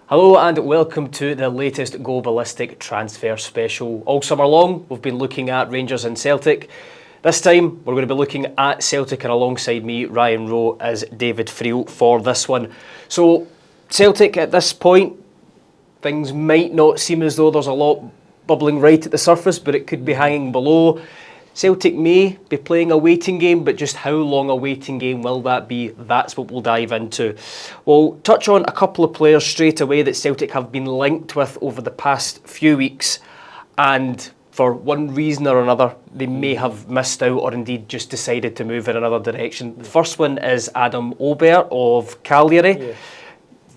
Hello and welcome to the latest Go Ballistic transfer special. All summer long we've been looking at Rangers and Celtic. This time we're going to be looking at Celtic, and alongside me Ryan Rowe is David Friel for this one. So Celtic at this point, things might not seem as though there's a lot bubbling right at the surface, but it could be hanging below. Celtic may be playing a waiting game, but just how long a waiting game will that be? That's what we'll dive into. We'll touch on a couple of players straight away that Celtic have been linked with over the past few weeks, and for one reason or another they may have missed out or indeed just decided to move in another direction. The first one is Adam Aubert of Cagliari. Yeah.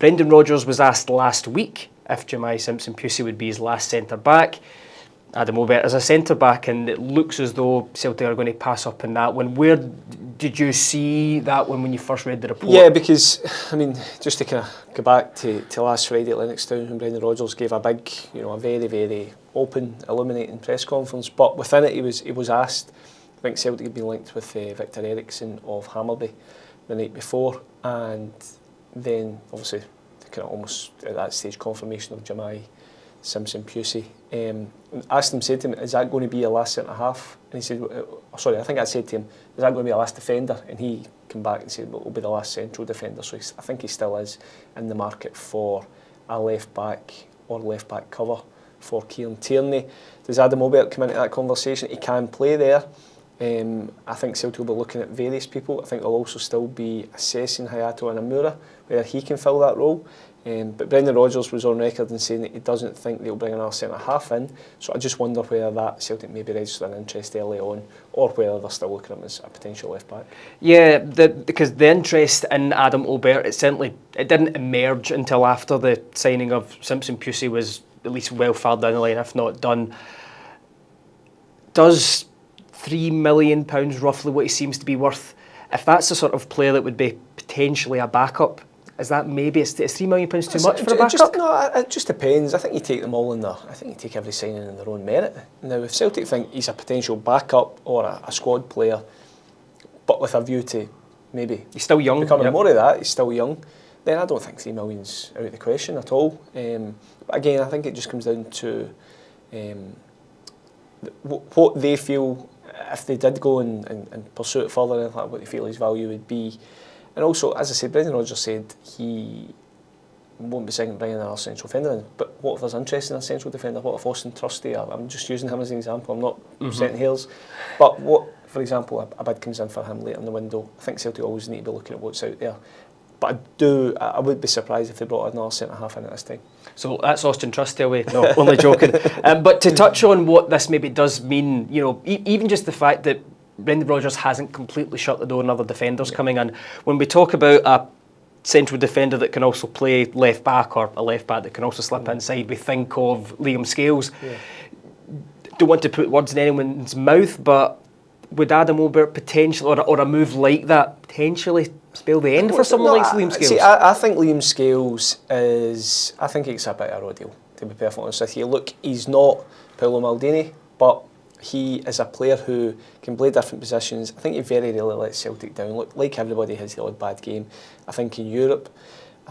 Brendan Rodgers was asked last week if Jemai Simpson-Pusey would be his last centre-back. Adam Aubert is a centre-back, and it looks as though Celtic are going to pass up on that one. Where did you see that one when you first read the report? Yeah, because, I mean, just to kind of go back to last Friday at Lennoxtown when Brendan Rodgers gave a big, a very, very open, illuminating press conference, but within it he was asked, I think Celtic had been linked with Victor Eriksson of Hammarby the night before, and then obviously kind of almost at that stage confirmation of Jemai Simpson-Pusey. Said to him, is that going to be your last centre-half? And he said, I think I said to him, is that going to be your last defender? And he came back and said, well, it will be the last central defender. So I think he still is in the market for a left-back or left-back cover for Kieran Tierney. Does Adam Aubert come into that conversation? He can play there. I think Celtic will be looking at various people. I think they'll also still be assessing Hayato Inamura, whether he can fill that role. But Brendan Rodgers was on record in saying that he doesn't think they'll bring another centre-half in. So I just wonder whether that Celtic maybe registered an interest early on, or whether they're still looking at him as a potential left-back. Yeah, because the interest in Adam Aubert, it didn't emerge until after the signing of Simpson-Pusey was at least well far down the line, if not done. Does £3 million roughly what he seems to be worth, if that's the sort of player that would be potentially a backup, is that maybe is £3 million too much for a backup? It just depends. I think you take them all I think you take every signing in their own merit. Now, if Celtic think he's a potential backup or a squad player, but with a view to maybe he's still young, becoming more of that, he's still young, then I don't think £3 million's out of the question at all. But again, I think it just comes down to what they feel, if they did go and pursue it further, and what they feel his value would be. And also, as I said, Brendan Rodgers said he won't be bringing another central defender in. But what if there's interest in a central defender? What if Austin Trusty? I'm just using him as an example. I'm not setting hairs. But what, for example, a bid comes in for him later in the window? I think Celtic always need to be looking at what's out there. But I would be surprised if they brought another centre-half in at this time. So that's Austin Trusty away. No, only joking. But to touch on what this maybe does mean, even just the fact that Brendan Rodgers hasn't completely shut the door on other defenders coming in. When we talk about a central defender that can also play left back, or a left back that can also slip inside, we think of Liam Scales. Yeah. Don't want to put words in anyone's mouth, but would Adam Aubert potentially, or a move like that, potentially spell the end for someone like Liam Scales? See, I think Liam Scales I think it's a bit of a raw deal, to be perfectly honest with you. Look, he's not Paolo Maldini, but he is a player who can play different positions. I think he very rarely lets Celtic down. Look, like everybody has the odd bad game. I think in Europe,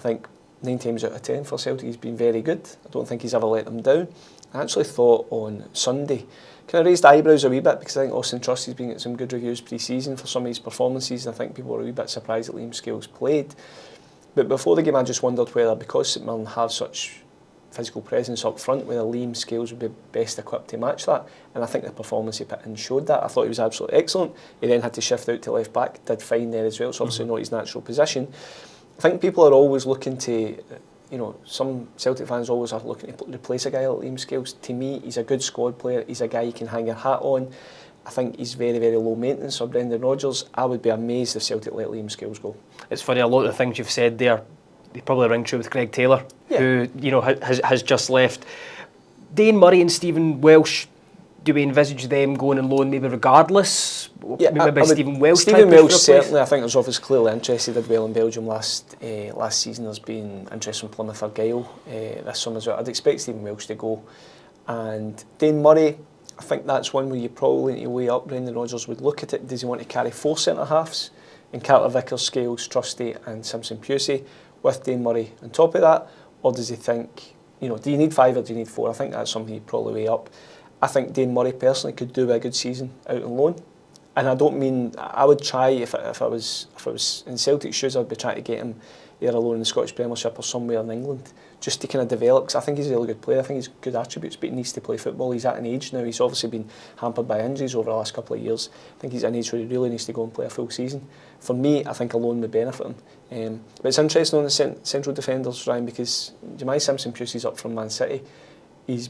9 times out of 10 for Celtic he's been very good. I don't think he's ever let them down. I actually thought on Sunday, kind of raised eyebrows a wee bit, because I think Austin Trusty's been getting some good reviews pre-season for some of his performances, and I think people were a wee bit surprised that Liam Scales played. But before the game I just wondered whether, because St Mirren have such physical presence up front, whether Liam Scales would be best equipped to match that. And I think the performance he put in showed that. I thought he was absolutely excellent. He then had to shift out to left back, did fine there as well. It's obviously not his natural position. I think people are always looking to, some Celtic fans always are looking to replace a guy like Liam Scales. To me, he's a good squad player. He's a guy you can hang your hat on. I think he's very, very low maintenance for Brendan Rodgers. I would be amazed if Celtic let Liam Scales go. It's funny, a lot of the things you've said there, they probably ring true with Greg Taylor, who has just left. Dane Murray and Stephen Welsh, do we envisage them going on loan maybe regardless? Yeah, maybe Stephen Welsh. Stephen Welsh certainly. I think there's obviously clearly interest. He did well in Belgium last season. There's been interest from Plymouth Argyle this summer as well. I'd expect Stephen Welsh to go. And Dane Murray, I think that's one where you probably need to weigh up. Brendan Rodgers would look at it. Does he want to carry 4 centre-halves in Carter Vickers, Scales, Trusty and Simpson-Pusey with Dane Murray on top of that? or does he think, do you need 5 or do you need 4? I think that's something he'd probably weigh up. I think Dane Murray personally could do a good season out on loan. And I don't mean, I would try, if I was in Celtic's shoes, I'd be trying to get him either alone in the Scottish Premiership or somewhere in England, just to kind of develop, because I think he's a really good player. I think he's good attributes, but he needs to play football. He's at an age now, he's obviously been hampered by injuries over the last couple of years. I think he's at an age where he really needs to go and play a full season. For me, I think a loan would benefit him. But it's interesting on the central defenders, Ryan, because Jemai Simpson-Pusey's up from Man City. He's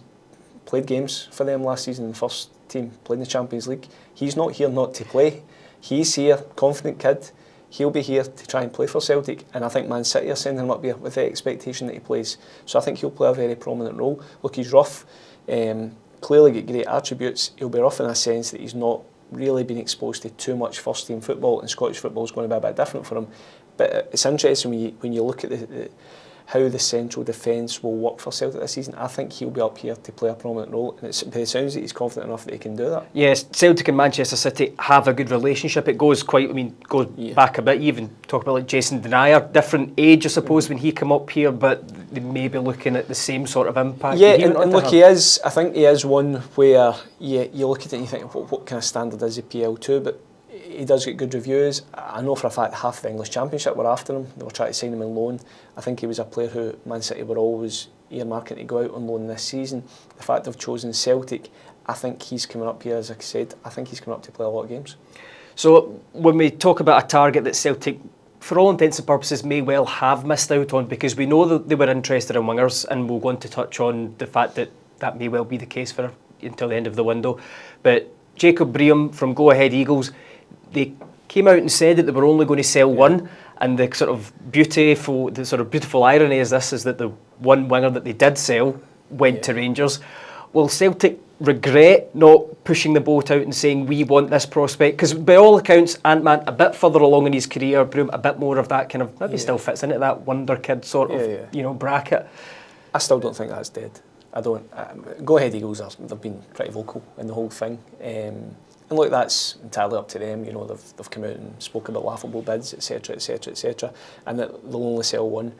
played games for them last season in the first team, played in the Champions League. He's not here not to play. He's here, confident kid. He'll be here to try and play for Celtic, and I think Man City are sending him up here with the expectation that he plays. So I think he'll play a very prominent role. Look, he's rough, clearly got great attributes. He'll be rough in a sense that he's not really been exposed to too much first team football, and Scottish football is going to be a bit different for him. But it's interesting when you look at how the central defence will work for Celtic this season. I think he'll be up here to play a prominent role, and it sounds that he's confident enough that he can do that. Yes, Celtic and Manchester City have a good relationship. It goes back a bit. You even talk about like Jason Denayer, different age, I suppose, when he came up here, but they may be looking at the same sort of impact. Yeah, and look, I think he is one where you look at it and you think, what kind of standard is he PL2? But he does get good reviews. I know for a fact half the English Championship were after him. They were trying to sign him on loan. I think he was a player who Man City were always earmarking to go out on loan this season. The fact they've chosen Celtic, I think he's coming up here, as I said, I think he's coming up to play a lot of games. So when we talk about a target that Celtic, for all intents and purposes, may well have missed out on, because we know that they were interested in wingers, and we'll go on to touch on the fact that that may well be the case for until the end of the window. But Jacob Bream from Go Ahead Eagles, they came out and said that they were only going to sell one, and the sort of beautiful irony is that the one winger that they did sell went to Rangers. Will Celtic regret not pushing the boat out and saying we want this prospect? Because by all accounts, Ant-Man a bit further along in his career, Broom a bit more of that kind of maybe still fits into that wonder kid sort of bracket. I still don't think that's dead. I don't. Go Ahead Eagles they've been pretty vocal in the whole thing. And look, that's entirely up to them. They've come out and spoke about laughable bids, etc., etc., etc., and that they'll only sell one.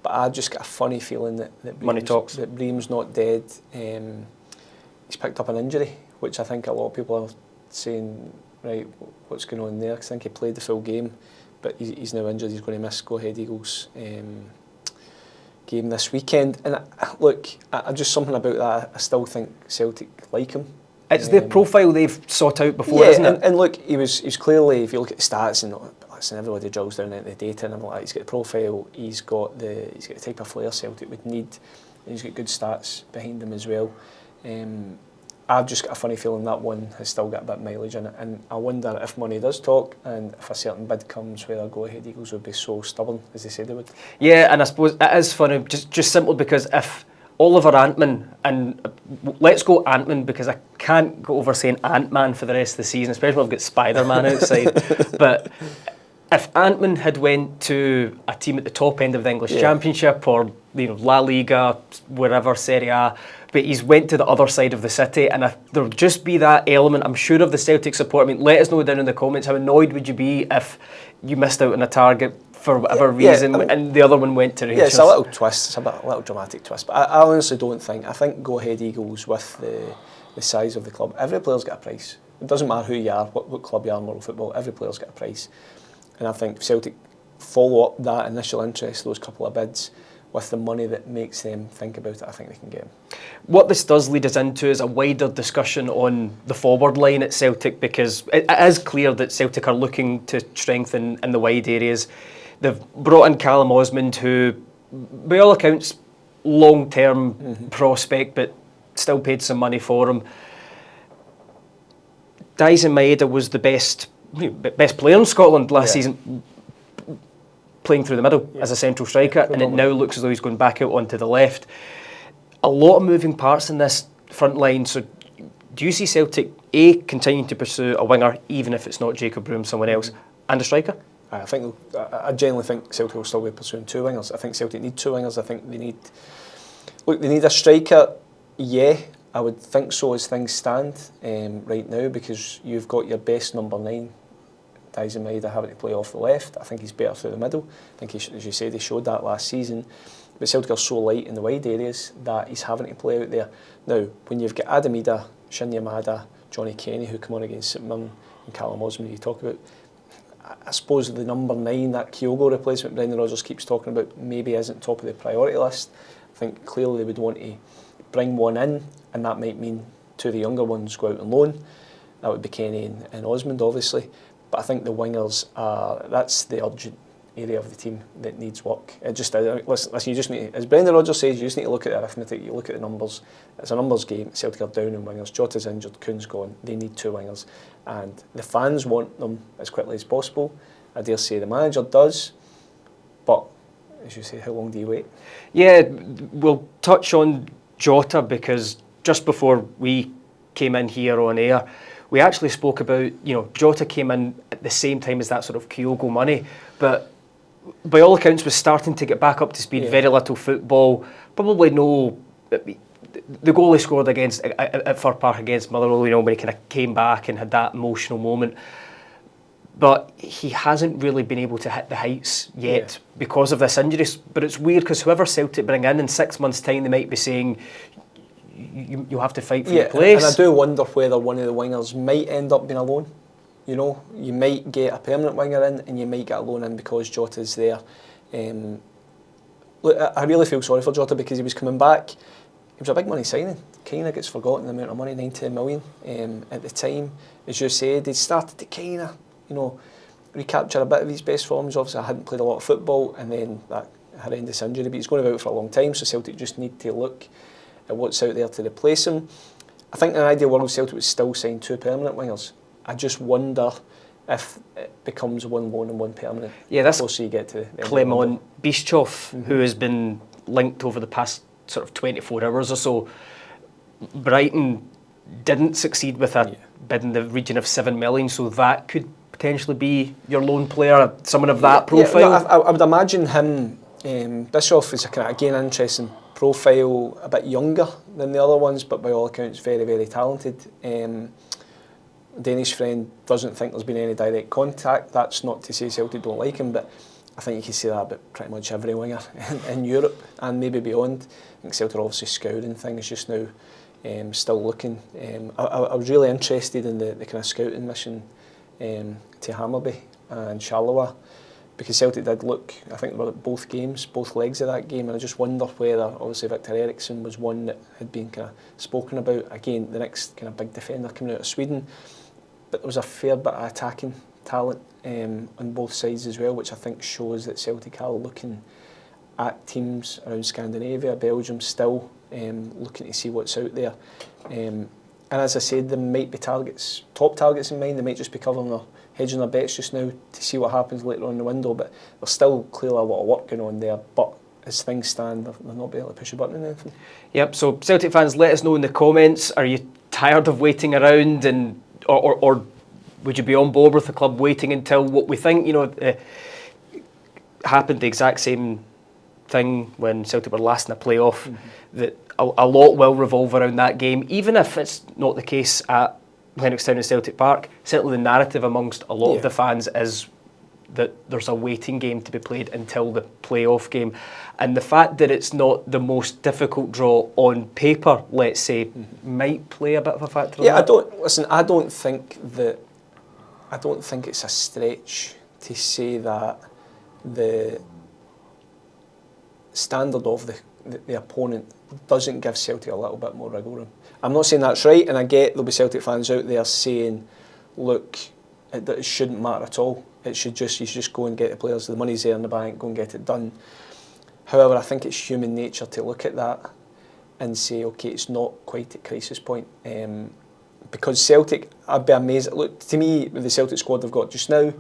But I just get a funny feeling that money talks. That Bream's not dead. He's picked up an injury, which I think a lot of people are saying, right, what's going on there? Because I think he played the full game, but he's now injured. He's going to miss Go Ahead Eagles game this weekend. And look, I just something about that. I still think Celtic like him. It's the profile they've sought out before, isn't it? And look, he was clearly, if you look at the stats, and listen, everybody drills down into the data and everything like that. He's got the profile, he's got the type of flair Celtic would need, and he's got good stats behind him as well. I've just got a funny feeling that one has still got a bit of mileage in it, and I wonder if money does talk, and if a certain bid comes where Go Ahead Eagles would be so stubborn as they said they would. Yeah, and I suppose it is funny, just simply because if Oliver Ant-Man, and let's go Ant-Man because I can't go over saying Ant-Man for the rest of the season, especially when I've got Spider-Man outside. But if Ant-Man had went to a team at the top end of the English Championship or La Liga, wherever, Serie A, but he's went to the other side of the city, and there'll just be that element, I'm sure, of the Celtic support. I mean, let us know down in the comments, how annoyed would you be if you missed out on a target for whatever reason, and the other one went to Rangers? Yeah, it's a little twist, it's a little dramatic twist, but I honestly don't think, I think Go Ahead Eagles, with the size of the club, every player's got a price. It doesn't matter who you are, what club you are in world football, every player's got a price. And I think Celtic follow up that initial interest, those couple of bids, with the money that makes them think about it. I think they can get him. What this does lead us into is a wider discussion on the forward line at Celtic, because it is clear that Celtic are looking to strengthen in the wide areas. They've brought in Callum Osmond, who, by all accounts, long-term prospect, but still paid some money for him. Daisen Maeda was the best player in Scotland last season, playing through the middle as a central striker, and it now looks as though he's going back out onto the left. A lot of moving parts in this front line, so do you see Celtic, A, continuing to pursue a winger, even if it's not Jacob Broom, someone else, and a striker? I genuinely think Celtic will still be pursuing two wingers. I think Celtic need two wingers. I think they need a striker, I would think so as things stand right now, because you've got your best number 9, Daisen Maeda, having to play off the left. I think he's better through the middle. I think, as you said, he showed that last season. but Celtic are so light in the wide areas that he's having to play out there. Now, when you've got Adam Ida, Shin Yamada, Johnny Kenny who come on against St Mirren and Callum Osmond you talk about, I suppose the number 9, that Kyogo replacement Brendan Rodgers keeps talking about, maybe isn't top of the priority list. I think clearly they would want to bring one in, and that might mean 2 of the younger ones go out on loan. That would be Kenny and Osmond, obviously. But I think the wingers that's the urgent area of the team that needs work. Listen, you just need to, as Brendan Rodgers says, you just need to look at the arithmetic, you look at the numbers. It's a numbers game. Celtic are down in wingers. Jota's injured, Kuhn's gone. They need 2 wingers. And the fans want them as quickly as possible. I dare say the manager does. But, as you say, how long do you wait? Yeah, we'll touch on Jota because just before we came in here on air, we actually spoke about, Jota came in at the same time as that sort of Kyogo money, but by all accounts was starting to get back up to speed, very little football, probably no... The goal he scored at Fir Park against Motherwell, when he kind of came back and had that emotional moment. But he hasn't really been able to hit the heights yet because of this injury. But it's weird because whoever Celtic bring in 6 months' time, they might be saying, you have to fight for your place. And I do wonder whether one of the wingers might end up being a loan. You might get a permanent winger in and you might get a loan in because Jota's there. Look, I really feel sorry for Jota because he was coming back. It was a big money signing. Kind of gets forgotten the amount of money, 9-10 million at the time. As you said, he started to kind of, recapture a bit of his best forms. Obviously, I hadn't played a lot of football and then that horrendous injury, but he's going to be out for a long time, so Celtic just need to look at what's out there to replace him. I think in an ideal world, Celtic would still sign 2 permanent wingers. I just wonder if it becomes 1 loan and 1 permanent. Yeah, that's closer you get to the Clement Bischhoff, who has been linked over the past sort of 24 hours or so. Brighton didn't succeed with a bid in the region of 7 million, so that could potentially be your loan player, someone of that profile. I would imagine him. Bischoff is a kind of, again, interesting profile, a bit younger than the other ones, but by all accounts very, very talented. Danish friend doesn't think there's been any direct contact. That's not to say Celtic don't like him, but I think you can say that about pretty much every winger in Europe and maybe beyond. I think Celtic are obviously scouting things just now, still looking. I was really interested in the kind of scouting mission to Hammarby and Charleroi, because Celtic did look, I think they were at both games, both legs of that game, and I just wonder whether, obviously Victor Eriksson was one that had been kind of spoken about, again the next kind of big defender coming out of Sweden, but there was a fair bit of attacking talent on both sides as well, which I think shows that Celtic are looking at teams around Scandinavia, Belgium still, looking to see what's out there. And as I said, there might be top targets in mind. They might just be hedging their bets just now to see what happens later on in the window. But there's still clearly a lot of work going on there. But as things stand, they're not able to push a button on anything. Yep. So Celtic fans, let us know in the comments. Are you tired of waiting around, or would you be on board with the club waiting until what we think happened? The exact same thing when Celtic were last in a playoff. That a lot will revolve around that game, even if it's not the case at Lennoxtown and Celtic Park. Certainly the narrative amongst a lot of the fans is that there's a waiting game to be played until the playoff game. And the fact that it's not the most difficult draw on paper, let's say, might play a bit of a factor in that. I don't think it's a stretch to say that the standard of the opponent doesn't give Celtic a little bit more wriggle room. I'm not saying that's right, and I get there'll be Celtic fans out there saying, look, it shouldn't matter at all. You should just go and get the players. The money's there in the bank, go and get it done. However, I think it's human nature to look at that and say, okay, it's not quite at crisis point. Because Celtic, I'd be amazed. Look, to me, with the Celtic squad they've got just now,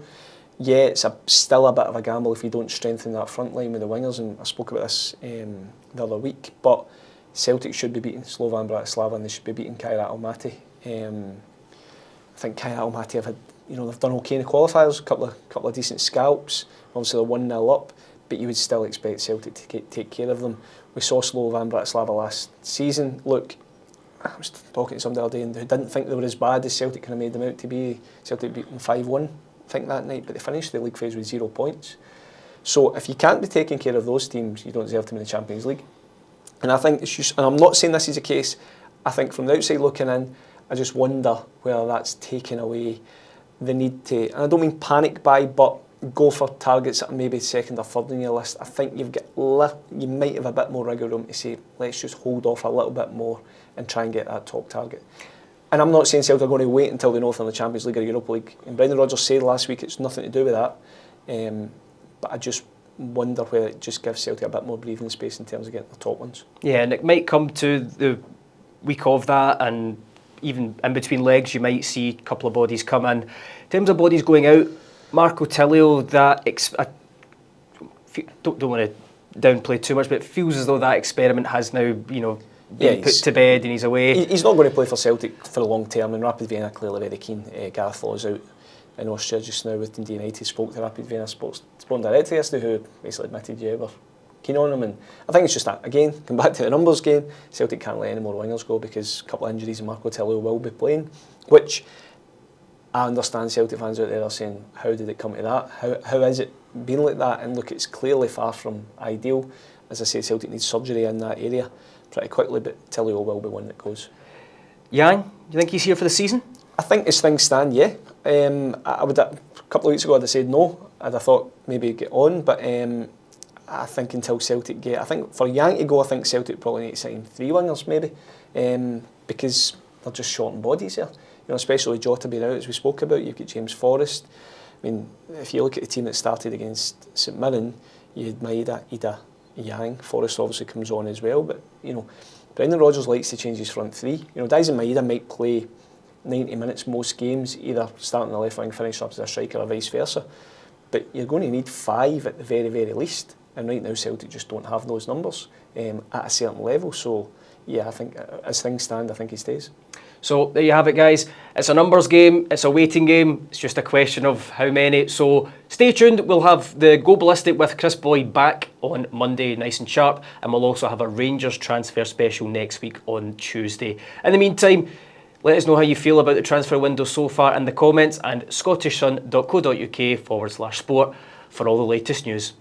it's still a bit of a gamble if you don't strengthen that front line with the wingers, and I spoke about this the other week, but Celtic should be beating Slovan Bratislava and they should be beating Kairat Almaty. I think Kairat Almaty have had, they've done okay in the qualifiers, a couple of decent scalps, obviously they're 1-0 up, but you would still expect Celtic to take care of them. We saw Slovan Bratislava last season. Look, I was talking to somebody the other day who didn't think they were as bad as Celtic kind of made them out to be. Celtic beat them 5-1. I think that night, but they finished the league phase with 0 points. So if you can't be taking care of those teams, you don't deserve to be in the Champions League. And I think it's just, and I'm not saying this is the case, I think from the outside looking in, I just wonder whether that's taking away the need to, and I don't mean panic buy, but go for targets that are maybe second or third in your list. I think you might have a bit more wriggle room to say, let's just hold off a little bit more and try and get that top target. And I'm not saying Celtic are going to wait until they know if they're in the Champions League or Europa League. And Brendan Rodgers said last week it's nothing to do with that. But I just wonder whether it just gives Celtic a bit more breathing space in terms of getting the top ones. Yeah, and it might come to the week of that, and even in between legs you might see a couple of bodies come in. In terms of bodies going out, Marco Tilio, I don't want to downplay too much, but it feels as though that experiment has now, been put to bed and he's away. He's not going to play for Celtic for the long term, and Rapid Vienna are clearly very keen. Gareth Law's out in Austria just now with Dundee United. Spoke to Rapid Vienna Sport Director yesterday, who basically admitted you were keen on him, and I think it's just that, again, come back to the numbers game, Celtic can't let any more wingers go because a couple of injuries and Marco Tilio will be playing, which I understand Celtic fans out there are saying, how did it come to that? How is it been like that? And look, it's clearly far from ideal. As I say, Celtic needs surgery in that area pretty quickly, but Tilio will be one that goes. Yang, do you think he's here for the season? I think as things stand, yeah. I would, a couple of weeks ago I'd have said no. I'd have thought maybe get on, but I think until Celtic get, I think for Yang to go, I think Celtic probably need to sign 3 wingers maybe, because they're just short on bodies here. Especially Jota being out, as we spoke about. You've got James Forrest. I mean, if you look at the team that started against St Mirren, you had Maeda, Ida, Yang. Forrest obviously comes on as well, but Brendan Rodgers likes to change his front 3. Daizen Maeda might play 90 minutes most games, either starting the left wing, finish up as a striker, or vice versa. But you're going to need 5 at the very, very least. And right now Celtic just don't have those numbers at a certain level. So yeah, I think as things stand, I think he stays. So there you have it, guys. It's a numbers game, it's a waiting game, it's just a question of how many. So stay tuned, we'll have the Go Ballistic with Chris Boyd back on Monday, nice and sharp, and we'll also have a Rangers transfer special next week on Tuesday. In the meantime, let us know how you feel about the transfer window so far in the comments, and scottishsun.co.uk/sport for all the latest news.